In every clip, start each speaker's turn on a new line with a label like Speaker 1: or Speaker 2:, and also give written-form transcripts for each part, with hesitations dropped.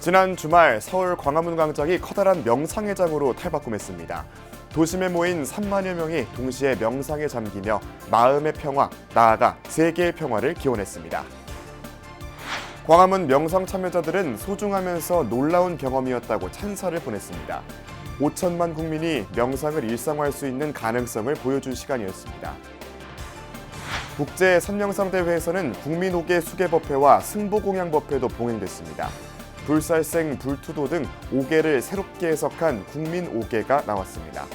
Speaker 1: 지난 주말 서울 광화문 광장이 커다란 명상회장으로 탈바꿈했습니다. 도심에 모인 3만여 명이 동시에 명상에 잠기며 마음의 평화, 나아가 세계의 평화를 기원했습니다. 광화문 명상 참여자들은 소중하면서 놀라운 경험이었다고 찬사를 보냈습니다. 5천만 국민이 명상을 일상화할 수 있는 가능성을 보여준 시간이었습니다. 국제 선명상대회에서는 국민오개 수계법회와 승보공양법회도 봉행됐습니다. 불살생, 불투도 등 오개를 새롭게 해석한 국민오개가 나왔습니다.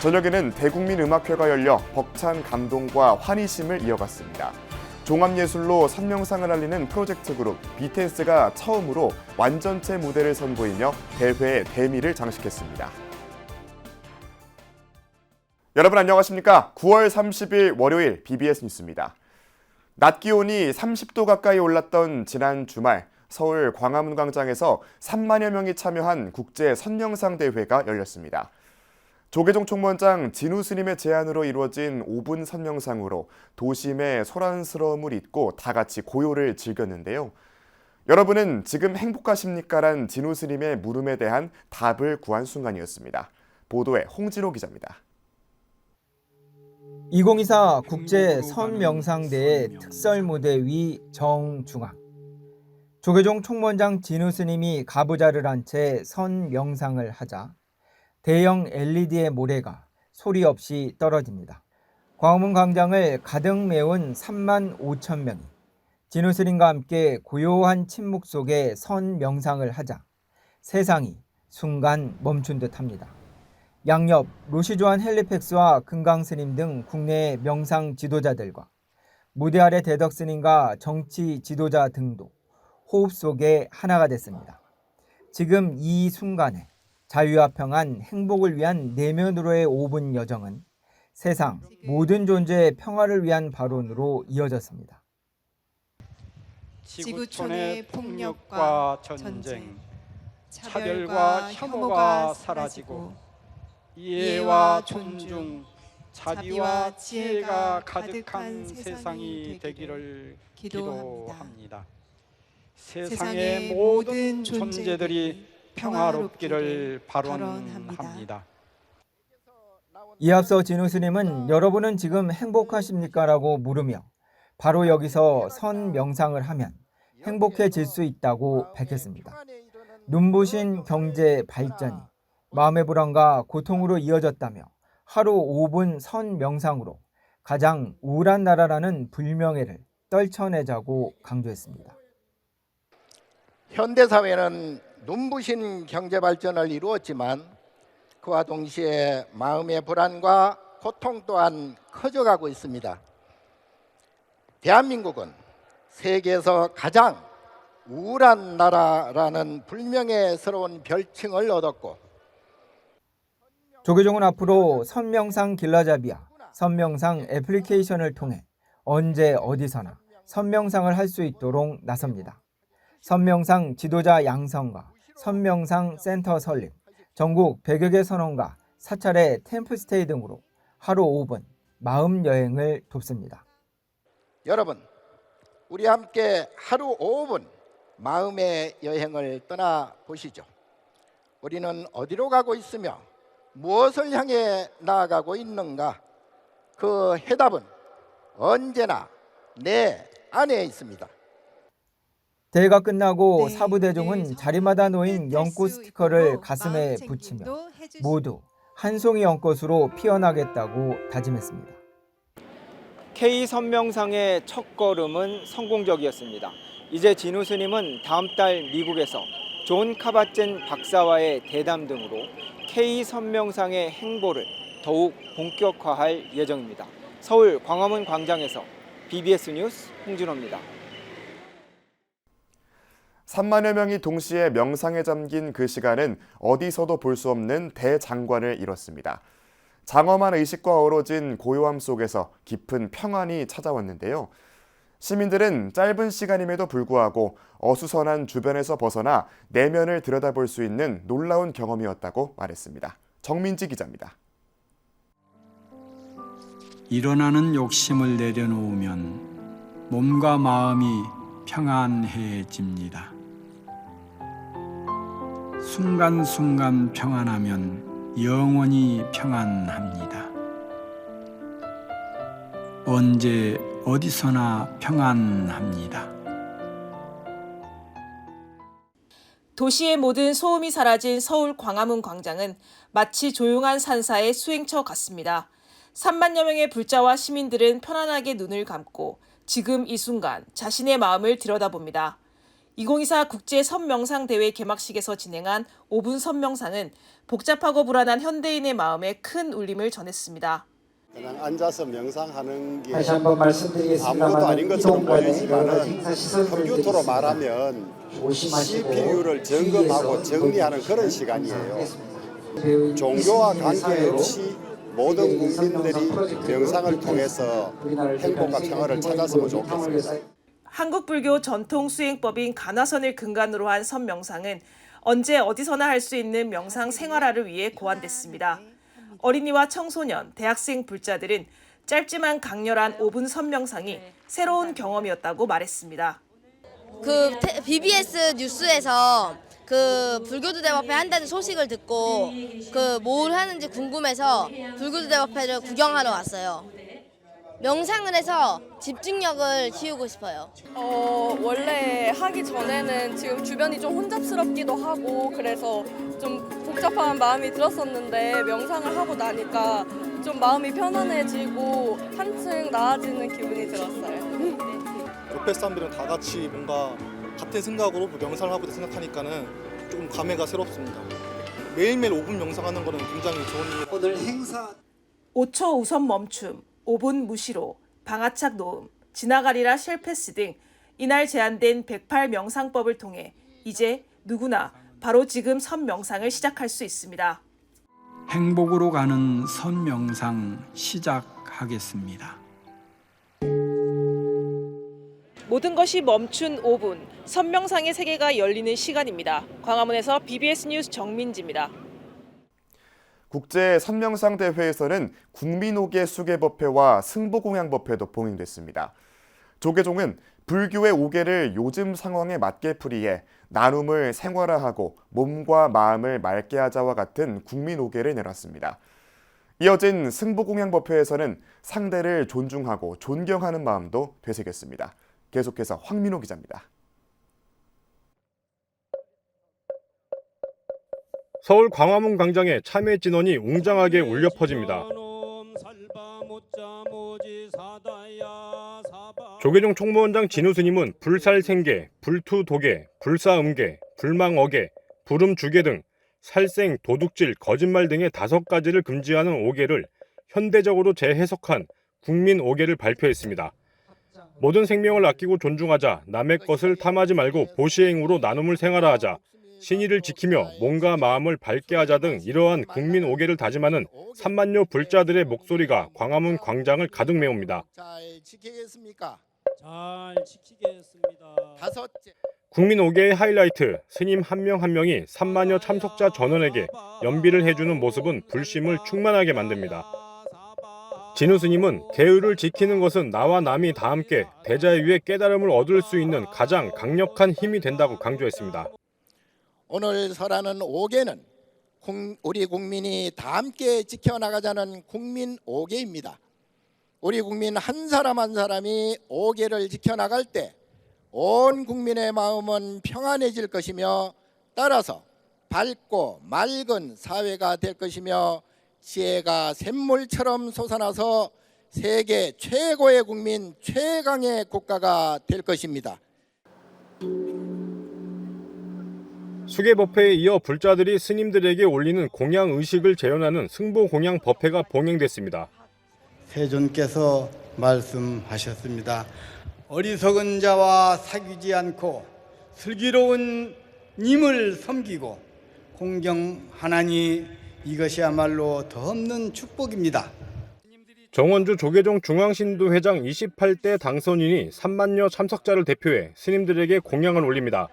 Speaker 1: 저녁에는 대국민음악회가 열려 벅찬 감동과 환희심을 이어갔습니다. 종합예술로 선명상을 알리는 프로젝트 그룹 BTS가 처음으로 완전체 무대를 선보이며 대회의 대미를 장식했습니다. 여러분 안녕하십니까? 9월 30일 월요일 BBS 뉴스입니다. 낮 기온이 30도 가까이 올랐던 지난 주말 서울 광화문 광장에서 3만여 명이 참여한 국제 선명상 대회가 열렸습니다. 조계종 총무원장 진우 스님의 제안으로 이루어진 5분 선명상으로 도심의 소란스러움을 잊고 다 같이 고요를 즐겼는데요. 여러분은 지금 행복하십니까?란 진우 스님의 물음에 대한 답을 구한 순간이었습니다. 보도에 홍진호 기자입니다.
Speaker 2: 2024 국제 선명상대회 특설 무대 위 정중앙. 조계종 총무원장 진우 스님이 가부좌를 한 채 선명상을 하자 대형 LED의 모래가 소리 없이 떨어집니다. 광화문 광장을 가득 메운 3만 5천 명이 진우 스님과 함께 고요한 침묵 속에 선명상을 하자 세상이 순간 멈춘 듯합니다. 양옆 로시조안 헬리팩스와 금강 스님 등 국내 명상 지도자들과 무대 아래 대덕 스님과 정치 지도자 등도 호흡 속에 하나가 됐습니다. 지금 이 순간에 자유와 평안, 행복을 위한 내면으로의 5분 여정은 세상 모든 존재의 평화를 위한 발언으로 이어졌습니다.
Speaker 3: 지구촌의 폭력과 전쟁, 차별과 혐오가 사라지고 이해와 존중, 자비와 지혜가 가득한 세상이 되기를 기도합니다. 세상의 모든 존재들이 평화롭기를 발언합니다.
Speaker 2: 이에 앞서 진우 스님은 여러분은 지금 행복하십니까? 라고 물으며 바로 여기서 선명상을 하면 행복해질 수 있다고 밝혔습니다. 눈부신 경제 발전이 마음의 불안과 고통으로 이어졌다며 하루 5분 선명상으로 가장 우울한 나라라는 불명예를 떨쳐내자고 강조했습니다.
Speaker 4: 현대사회는 눈부신 경제발전을 이루었지만 그와 동시에 마음의 불안과 고통 또한 커져가고 있습니다. 대한민국은 세계에서 가장 우울한 나라라는 불명예스러운 별칭을 얻었고
Speaker 2: 조계종은 앞으로 선명상 길라잡이와 선명상 애플리케이션을 통해 언제 어디서나 선명상을 할 수 있도록 나섭니다. 선명상 지도자 양성과 선명상 센터 설립, 전국 100여 개 선원과 사찰의 템플스테이 등으로 하루 5분 마음 여행을 돕습니다.
Speaker 4: 여러분, 우리 함께 하루 5분 마음의 여행을 떠나보시죠. 우리는 어디로 가고 있으며 무엇을 향해 나아가고 있는가? 그 해답은 언제나 내 안에 있습니다.
Speaker 2: 대회가 끝나고 사부대중은 자리마다 놓인 연꽃 스티커를 가슴에 붙이며 모두 한 송이 연꽃으로 피어나겠다고 다짐했습니다. K선명상의 첫걸음은 성공적이었습니다. 이제 진우 스님은 다음 달 미국에서 존 카바젠 박사와의 대담 등으로 K선명상의 행보를 더욱 본격화할 예정입니다. 서울 광화문 광장에서 BBS 뉴스 홍진호입니다.
Speaker 1: 3만여 명이 동시에 명상에 잠긴 그 시간은 어디서도 볼 수 없는 대장관을 이뤘습니다. 장엄한 의식과 어우러진 고요함 속에서 깊은 평안이 찾아왔는데요. 시민들은 짧은 시간임에도 불구하고 어수선한 주변에서 벗어나 내면을 들여다볼 수 있는 놀라운 경험이었다고 말했습니다. 정민지 기자입니다.
Speaker 5: 일어나는 욕심을 내려놓으면 몸과 마음이 평안해집니다. 순간순간 평안하면 영원히 평안합니다. 언제 어디서나 평안합니다.
Speaker 6: 도시의 모든 소음이 사라진 서울 광화문 광장은 마치 조용한 산사의 수행처 같습니다. 3만여 명의 불자와 시민들은 편안하게 눈을 감고 지금 이 순간 자신의 마음을 들여다봅니다. 2024 국제 선명상대회 개막식에서 진행한 5분 선명상은 복잡하고 불안한 현대인의 마음에 큰 울림을 전했습니다.
Speaker 7: 그냥 앉아서 명상하는 게
Speaker 2: 다시 한번 말씀드리겠습니다만
Speaker 7: 아무것도 아닌 것처럼 보이지만은
Speaker 2: 행사 시설들을
Speaker 7: 컴퓨터로
Speaker 2: 드리겠습니다.
Speaker 7: 말하면
Speaker 2: 조심하시고
Speaker 7: CPU를 점검하고 정리하는 그런 시간이에요. 종교와 관계없이 모든 국민들이 명상을 통해서 행복과 평화를 찾았으면 좋겠습니다.
Speaker 6: 한국불교 전통 수행법인 간화선을 근간으로 한 선명상은 언제 어디서나 할 수 있는 명상 생활화를 위해 고안됐습니다. 어린이와 청소년, 대학생 불자들은 짧지만 강렬한 5분 선명상이 새로운 경험이었다고 말했습니다.
Speaker 8: BBS 뉴스에서 불교도 대법회 한다는 소식을 듣고 뭘 하는지 궁금해서 불교도 대법회를 구경하러 왔어요. 명상을 해서 집중력을 키우고 싶어요.
Speaker 9: 원래 하기 전에는 지금 주변이 좀 혼잡스럽기도 하고 그래서 좀 복잡한 마음이 들었었는데 명상을 하고 나니까 좀 마음이 편안해지고 한층 나아지는 기분이 들었어요.
Speaker 10: 옆에 사람들은 다 같이 뭔가 같은 생각으로 명상을 하고 생각하니까는 조금 감회가 새롭습니다. 매일매일 5분 명상하는 거는 굉장히 좋은 일이에요.
Speaker 7: 오늘 행사
Speaker 6: 5초 우선 멈춤, 5분 무시로, 방아착 놓음, 지나가리라 쉘패스 등 이날 제안된 108 명상법을 통해 이제 누구나 바로 지금 선명상을 시작할 수 있습니다.
Speaker 5: 행복으로 가는 선명상 시작하겠습니다.
Speaker 6: 모든 것이 멈춘 5분, 선명상의 세계가 열리는 시간입니다. 광화문에서 BBS 뉴스 정민지입니다.
Speaker 1: 국제 선명상 대회에서는 국민오개 수계법회와 승보공양법회도 봉행됐습니다. 조계종은 불교의 오계를 요즘 상황에 맞게 풀이해 나눔을 생활화하고 몸과 마음을 맑게 하자와 같은 국민오계를 내놨습니다. 이어진 승보공양법회에서는 상대를 존중하고 존경하는 마음도 되새겼습니다. 계속해서 황민호 기자입니다.
Speaker 11: 서울 광화문 광장에 참회 진원이 웅장하게 울려 퍼집니다. 조계종 총무원장 진우 스님은 불살생계, 불투도계, 불사음계, 불망어계, 불음주계 등 살생, 도둑질, 거짓말 등의 5가지를 금지하는 오계를 현대적으로 재해석한 국민오계를 발표했습니다. 모든 생명을 아끼고 존중하자, 남의 것을 탐하지 말고 보시행으로 나눔을 생활화하자, 신의를 지키며 몸과 마음을 밝게 하자 등 이러한 국민 오계를 다짐하는 3만여 불자들의 목소리가 광화문 광장을 가득 메웁니다.
Speaker 4: 잘 지키겠습니까?
Speaker 3: 잘 지키겠습니다.
Speaker 4: 다섯째.
Speaker 11: 국민 오계의 하이라이트, 스님 한 명 한 명이 3만여 참석자 전원에게 연비를 해주는 모습은 불심을 충만하게 만듭니다. 진우 스님은 계율을 지키는 것은 나와 남이 다 함께 대자에 위해 깨달음을 얻을 수 있는 가장 강력한 힘이 된다고 강조했습니다.
Speaker 4: 오늘 설하는 오계는 우리 국민이 다 함께 지켜나가자는 국민 오계입니다. 우리 국민 한 사람 한 사람이 오계를 지켜나갈 때 온 국민의 마음은 평안해질 것이며 따라서 밝고 맑은 사회가 될 것이며 지혜가 샘물처럼 솟아나서 세계 최고의 국민, 최강의 국가가 될 것입니다.
Speaker 11: 수계법회에 이어 불자들이 스님들에게 올리는 공양 의식을 재현하는 승보공양 법회가 봉행됐습니다.
Speaker 12: 세존께서 말씀하셨습니다. 어리석은 자와 사귀지 않고 슬기로운 님을 섬기고 공경하나니 이것이야말로 더없는 축복입니다.
Speaker 11: 정원주 조계종 중앙신도 회장 28대 당선인이 3만여 참석자를 대표해 스님들에게 공양을 올립니다.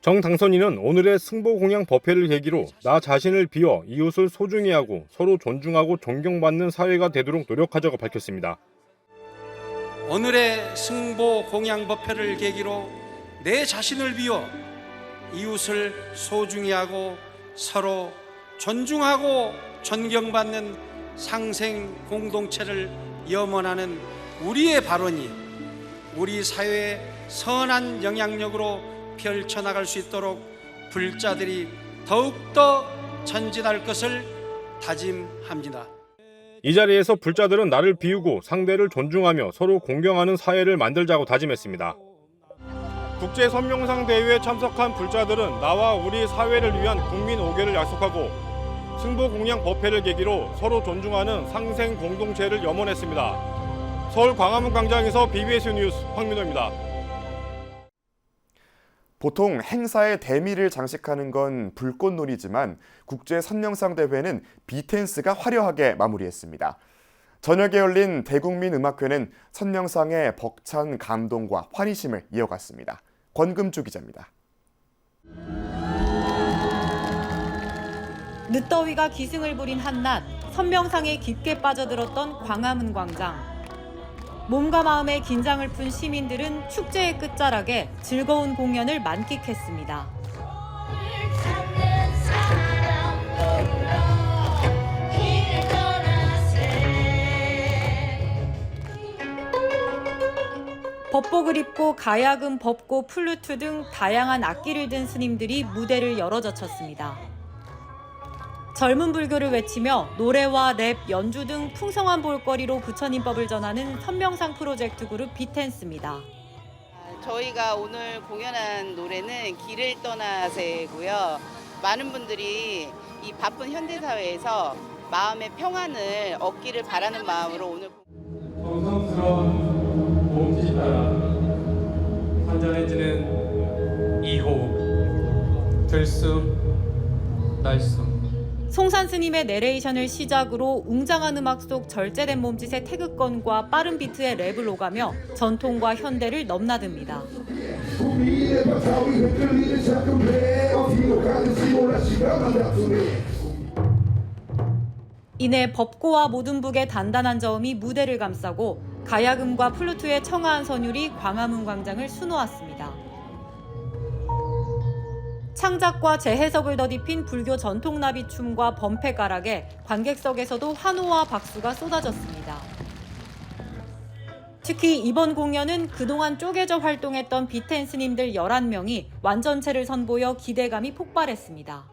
Speaker 11: 정 당선인은 오늘의 승보공양 법회를 계기로 나 자신을 비워 이웃을 소중히 하고 서로 존중하고 존경받는 사회가 되도록 노력하자고 밝혔습니다.
Speaker 13: 오늘의 승보공양 법회를 계기로 내 자신을 비워 이웃을 소중히 하고 서로 존중하고 존경받는 상생 공동체를 염원하는 우리의 발언이 우리 사회에 선한 영향력으로 펼쳐나갈 수 있도록 불자들이 더욱더 전진할 것을 다짐합니다.
Speaker 11: 이 자리에서 불자들은 나를 비우고 상대를 존중하며 서로 공경하는 사회를 만들자고 다짐했습니다. 국제 선명상 대회에 참석한 불자들은 나와 우리 사회를 위한 국민 5개를 약속하고 승보 공양 법회를 계기로 서로 존중하는 상생 공동체를 염원했습니다. 서울 광화문 광장에서 BBS 뉴스 황민호입니다.
Speaker 1: 보통 행사의 대미를 장식하는 건 불꽃놀이지만 국제 선명상 대회는 비텐스가 화려하게 마무리했습니다. 저녁에 열린 대국민 음악회는 선명상의 벅찬 감동과 환희심을 이어갔습니다. 권금주 기자입니다.
Speaker 14: 늦더위가 기승을 부린 한낮 선명상에 깊게 빠져들었던 광화문 광장. 몸과 마음의 긴장을 푼 시민들은 축제의 끝자락에 즐거운 공연을 만끽했습니다. 법복을 입고 가야금, 법고, 플루트 등 다양한 악기를 든 스님들이 무대를 열어젖혔습니다. 젊은 불교를 외치며 노래와 랩, 연주 등 풍성한 볼거리로 부처님법을 전하는 선명상 프로젝트 그룹 비텐스입니다.
Speaker 15: 저희가 오늘 공연한 노래는 길을 떠나세고요. 많은 분들이 이 바쁜 현대사회에서 마음의 평안을 얻기를 바라는 마음으로 오늘
Speaker 16: 정성스러운 몸짓 따라 잔잔해지는 이호흡 들숨 날숨.
Speaker 14: 송산 스님의 내레이션을 시작으로 웅장한 음악 속 절제된 몸짓의 태극권과 빠른 비트의 랩을 오가며 전통과 현대를 넘나듭니다. 이내 법고와 모든북의 단단한 저음이 무대를 감싸고 가야금과 플루트의 청아한 선율이 광화문 광장을 수놓았습니다. 창작과 재해석을 더딥힌 불교 전통 나비춤과 범패가락에 관객석에서도 환호와 박수가 쏟아졌습니다. 특히 이번 공연은 그동안 쪼개져 활동했던 비텐스님들 11명이 완전체를 선보여 기대감이 폭발했습니다.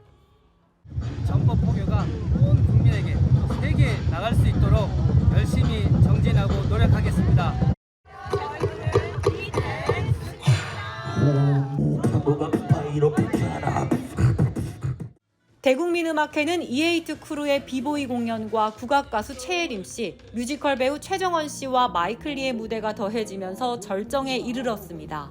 Speaker 17: 정법 포교가 온 국민에게 세계에 나갈 수 있도록 열심히 정진하고 노력하겠습니다.
Speaker 14: 대국민음악회는 이에이트 크루의 비보이 공연과 국악가수 최예림 씨, 뮤지컬 배우 최정원 씨와 마이클 리의 무대가 더해지면서 절정에 이르렀습니다.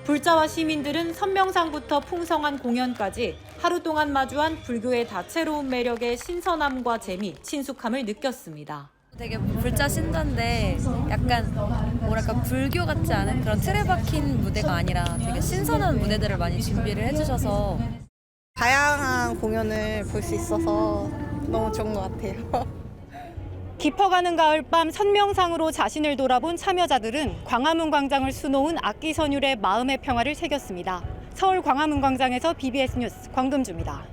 Speaker 14: 불자와 시민들은 선명상부터 풍성한 공연까지 하루 동안 마주한 불교의 다채로운 매력의 신선함과 재미, 친숙함을 느꼈습니다.
Speaker 18: 되게 불자 신자인데 약간 뭐랄까 불교 같지 않은 그런 틀에 박힌 무대가 아니라 되게 신선한 무대들을 많이 준비를 해주셔서
Speaker 19: 다양한 공연을 볼 수 있어서 너무 좋은 것 같아요.
Speaker 14: 깊어가는 가을밤 선명상으로 자신을 돌아본 참여자들은 광화문 광장을 수놓은 악기 선율에 마음의 평화를 새겼습니다. 서울 광화문 광장에서 BBS 뉴스 권금주입니다.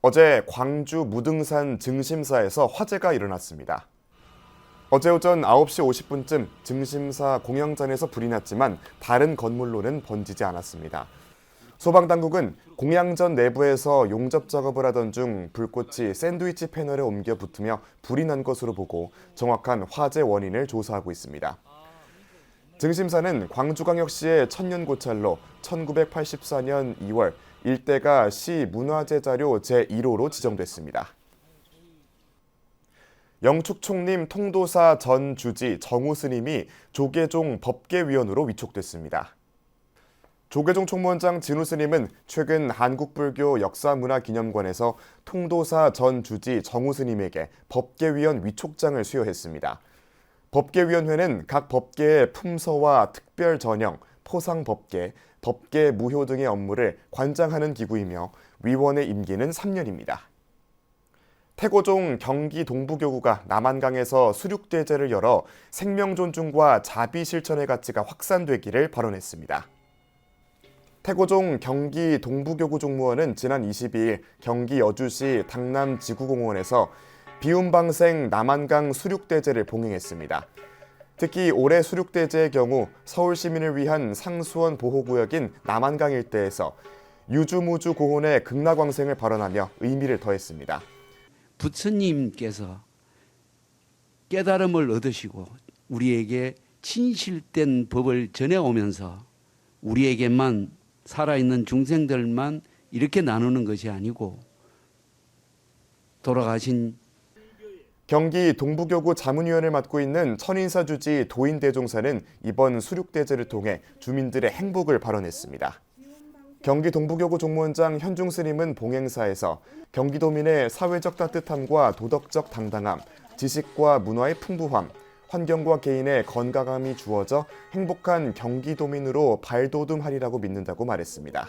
Speaker 1: 어제 광주 무등산 증심사에서 화재가 일어났습니다. 어제 오전 9시 50분쯤 증심사 공양전에서 불이 났지만 다른 건물로는 번지지 않았습니다. 소방당국은 공양전 내부에서 용접 작업을 하던 중 불꽃이 샌드위치 패널에 옮겨 붙으며 불이 난 것으로 보고 정확한 화재 원인을 조사하고 있습니다. 증심사는 광주광역시의 천년고찰로 1984년 2월 일대가 시 문화재 자료 제1호로 지정됐습니다. 영축총림 통도사 전 주지 정우 스님이 조계종 법계위원으로 위촉됐습니다. 조계종 총무원장 진우 스님은 최근 한국불교 역사문화기념관에서 통도사 전 주지 정우 스님에게 법계위원 위촉장을 수여했습니다. 법계위원회는 각 법계의 품서와 특별 전형, 포상 법계, 법계 무효 등의 업무를 관장하는 기구이며 위원의 임기는 3년입니다. 태고종 경기 동부교구가 남한강에서 수륙대제를 열어 생명 존중과 자비 실천의 가치가 확산되기를 발언했습니다. 태고종 경기 동부교구 종무원은 지난 22일 경기 여주시 당남지구공원에서 비움방생 남한강 수륙대제를 봉행했습니다. 특히 올해 수륙대제의 경우 서울 시민을 위한 상수원 보호구역인 남한강 일대에서 유주무주 고혼의 극락왕생을 발언하며 의미를 더했습니다.
Speaker 20: 부처님께서 깨달음을 얻으시고 우리에게 진실된 법을 전해오면서 우리에게만 살아있는 중생들만 이렇게 나누는 것이 아니고 돌아가신
Speaker 1: 경기 동부교구 자문위원을 맡고 있는 천인사주지 도인대종사는 이번 수륙대제를 통해 주민들의 행복을 발언했습니다. 경기 동부교구 종무원장 현중스님은 봉행사에서 경기도민의 사회적 따뜻함과 도덕적 당당함, 지식과 문화의 풍부함, 환경과 개인의 건강함이 주어져 행복한 경기도민으로 발돋움하리라고 믿는다고 말했습니다.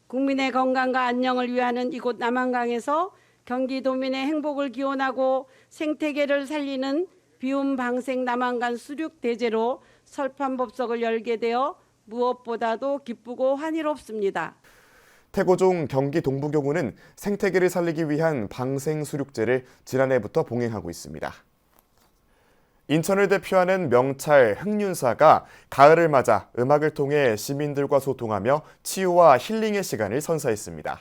Speaker 21: 국민의 건강과 안녕을 위하는 이곳 남한강에서 경기도민의 행복을 기원하고 생태계를 살리는 비움방생 남한강 수륙대제로 설판법석을 열게 되어 무엇보다도 기쁘고 환희롭습니다.
Speaker 1: 태고종 경기 동부교구는 생태계를 살리기 위한 방생수륙제를 지난해부터 봉행하고 있습니다. 인천을 대표하는 명찰 흥륜사가 가을을 맞아 음악을 통해 시민들과 소통하며 치유와 힐링의 시간을 선사했습니다.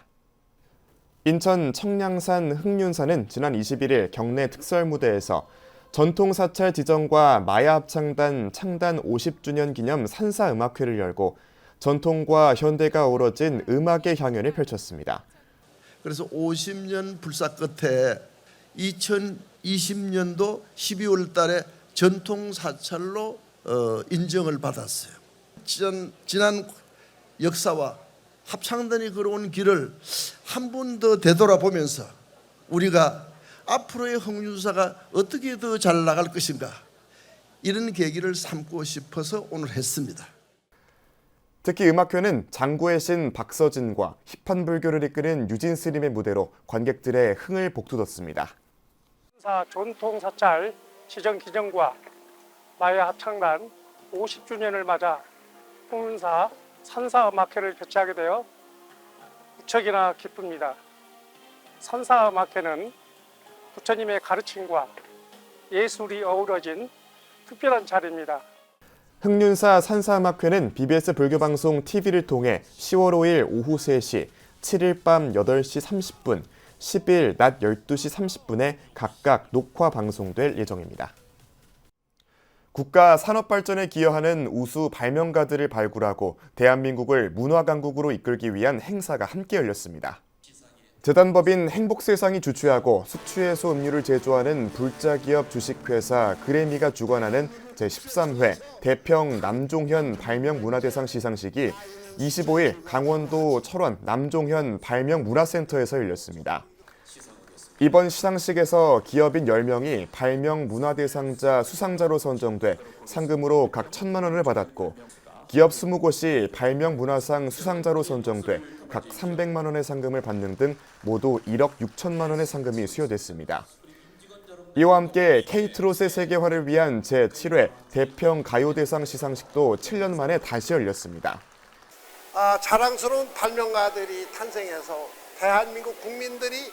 Speaker 1: 인천 청량산 흥륜사는 지난 21일 경내 특설 무대에서 전통사찰 지정과 마야합창단 창단 50주년 기념 산사음악회를 열고 전통과 현대가 어우러진 음악의 향연을 펼쳤습니다.
Speaker 22: 그래서 50년 불사 끝에 2020년도 12월 달에 전통사찰로 인정을 받았어요. 지난 역사와 합창단이 걸어온 길을 한 번 더 되돌아보면서 우리가 앞으로의 흥륜사가 어떻게 더 잘 나갈 것인가 이런 계기를 삼고 싶어서 오늘 했습니다.
Speaker 1: 특히 음악회는 장구의 신 박서진과 힙한 불교를 이끄는 유진 스님의 무대로 관객들의 흥을 복돋았습니다.
Speaker 23: 전통사찰 지정 기념과 마야 합창단 50주년을 맞아 흥륜사 산사음악회를 개최하게 되어 무척이나 기쁩니다. 산사음악회는 부처님의 가르침과 예술이 어우러진 특별한 자리입니다.
Speaker 1: 흥륜사 산사음악회는 BBS 불교방송 TV를 통해 10월 5일 오후 3시, 7일 밤 8시 30분, 10일 낮 12시 30분에 각각 녹화 방송될 예정입니다. 국가 산업발전에 기여하는 우수 발명가들을 발굴하고 대한민국을 문화강국으로 이끌기 위한 행사가 함께 열렸습니다. 재단법인 행복세상이 주최하고 숙취해소 음료를 제조하는 불자기업 주식회사 그래미가 주관하는 제13회 대평 남종현 발명문화대상 시상식이 25일 강원도 철원 남종현 발명문화센터에서 열렸습니다. 이번 시상식에서 기업인 10명이 발명문화대상자 수상자로 선정돼 상금으로 각 1,000만 원을 받았고 기업 20곳이 발명문화상 수상자로 선정돼 각 300만 원의 상금을 받는 등 모두 1억 6천만 원의 상금이 수여됐습니다. 이와 함께 K트롯의 세계화를 위한 제7회 대평 가요대상 시상식도 7년 만에 다시 열렸습니다.
Speaker 24: 자랑스러운 발명가들이 탄생해서 대한민국 국민들이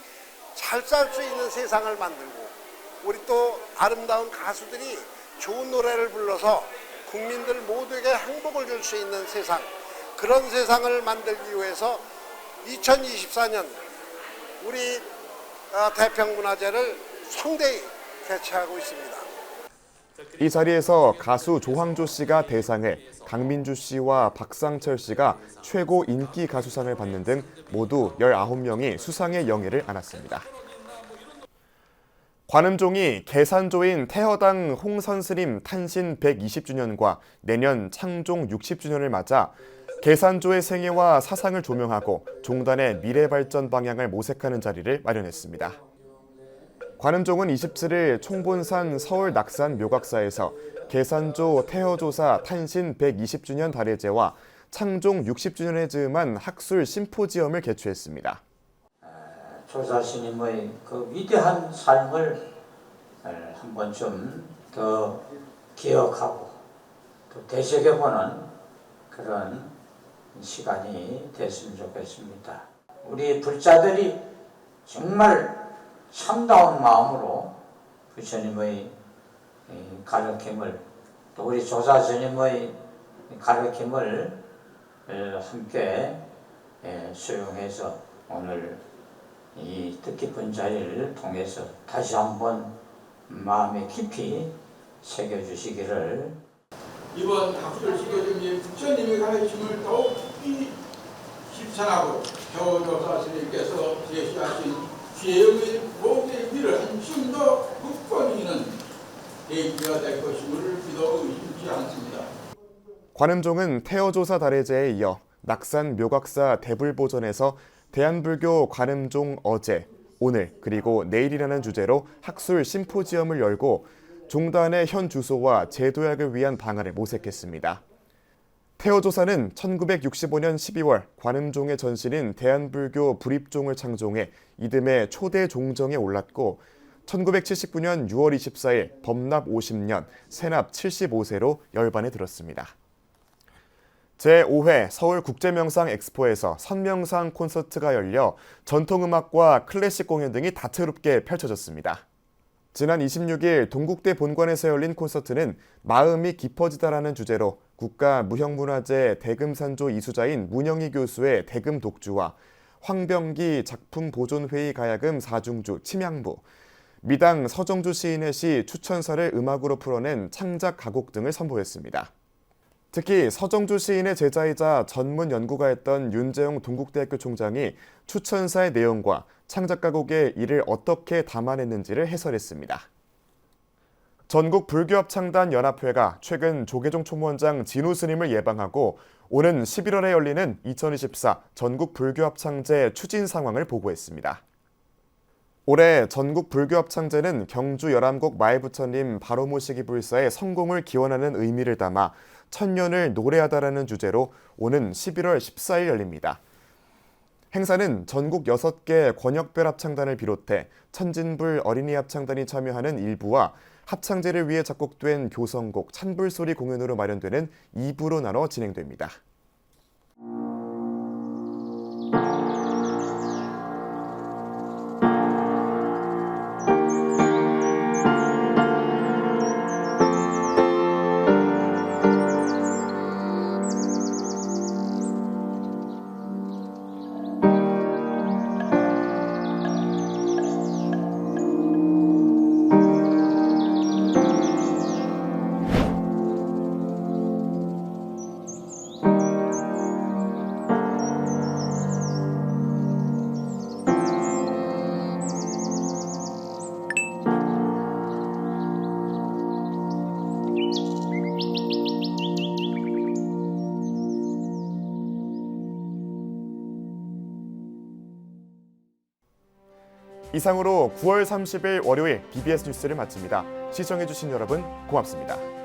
Speaker 24: 잘 살 수 있는 세상을 만들고 우리 또 아름다운 가수들이 좋은 노래를 불러서 국민들 모두에게 행복을 줄 수 있는 세상, 그런 세상을 만들기 위해서 2024년 우리 대평문화제를 성대히 개최하고 있습니다.
Speaker 1: 이 자리에서 가수 조항조 씨가 대상을, 강민주 씨와 박상철 씨가 최고 인기 가수상을 받는 등 모두 19명이 수상의 영예를 안았습니다. 관음종이 계산조인 태허당 홍선스님 탄신 120주년과 내년 창종 60주년을 맞아 계산조의 생애와 사상을 조명하고 종단의 미래 발전 방향을 모색하는 자리를 마련했습니다. 관음종은 27일 총본산 서울 낙산 묘각사에서 계산조 태허조사 탄신 120주년 달해제와 창종 60주년에 즈음한 학술 심포지엄을 개최했습니다.
Speaker 25: 조사스님의 그 위대한 삶을 한 번쯤 더 기억하고 또 되새겨보는 그런 시간이 됐으면 좋겠습니다. 우리 불자들이 정말 참다운 마음으로 부처님의 가르침을 또 우리 조사스님의 가르침을 함께 수용해서 오늘 이 뜻깊은 자리를 통해서 다시 한번 마음에 깊이 새겨주시기를.
Speaker 2: 이번 학술 시교주님 부처님의 가르침을 더욱 깊이 실천하고 교조사 스님께서 제시하신 죄의 목의 길을 한층 더 굳건히는 계기가 될 것임을 믿어 의심치 않습니다.
Speaker 1: 관음종은 태어조사 다래제에 이어 낙산 묘각사 대불보전에서 대한불교 관음종 어제, 오늘 그리고 내일이라는 주제로 학술 심포지엄을 열고 종단의 현 주소와 제도약을 위한 방안을 모색했습니다. 태어조사는 1965년 12월 관음종의 전신인 대한불교 불입종을 창종해 이듬해 초대 종정에 올랐고 1979년 6월 24일 범납 50년, 세납 75세로 열반에 들었습니다. 제5회 서울국제명상 엑스포에서 선명상 콘서트가 열려 전통음악과 클래식 공연 등이 다채롭게 펼쳐졌습니다. 지난 26일 동국대 본관에서 열린 콘서트는 마음이 깊어지다라는 주제로 국가무형문화재 대금산조 이수자인 문영희 교수의 대금 독주와 황병기 작품보존회의 가야금 사중주 침향부, 미당 서정주 시인의 시 추천사를 음악으로 풀어낸 창작 가곡 등을 선보였습니다. 특히 서정주 시인의 제자이자 전문 연구가였던 윤재용 동국대학교 총장이 추천사의 내용과 창작 가곡에 이를 어떻게 담아냈는지를 해설했습니다. 전국 불교합창단 연합회가 최근 조계종 총무원장 진우 스님을 예방하고 오는 11월에 열리는 2024 전국 불교합창제 추진 상황을 보고했습니다. 올해 전국 불교합창제는 경주 열암곡 마일부처님 바로 모시기 불사의 성공을 기원하는 의미를 담아 천년을 노래하다라는 주제로 오는 11월 14일 열립니다. 행사는 전국 6개 권역별 합창단을 비롯해 천진불 어린이 합창단이 참여하는 일부와 합창제를 위해 작곡된 교성곡 찬불소리 공연으로 마련되는 2부로 나눠 진행됩니다. 이상으로 9월 30일 월요일 BBS 뉴스를 마칩니다. 시청해주신 여러분 고맙습니다.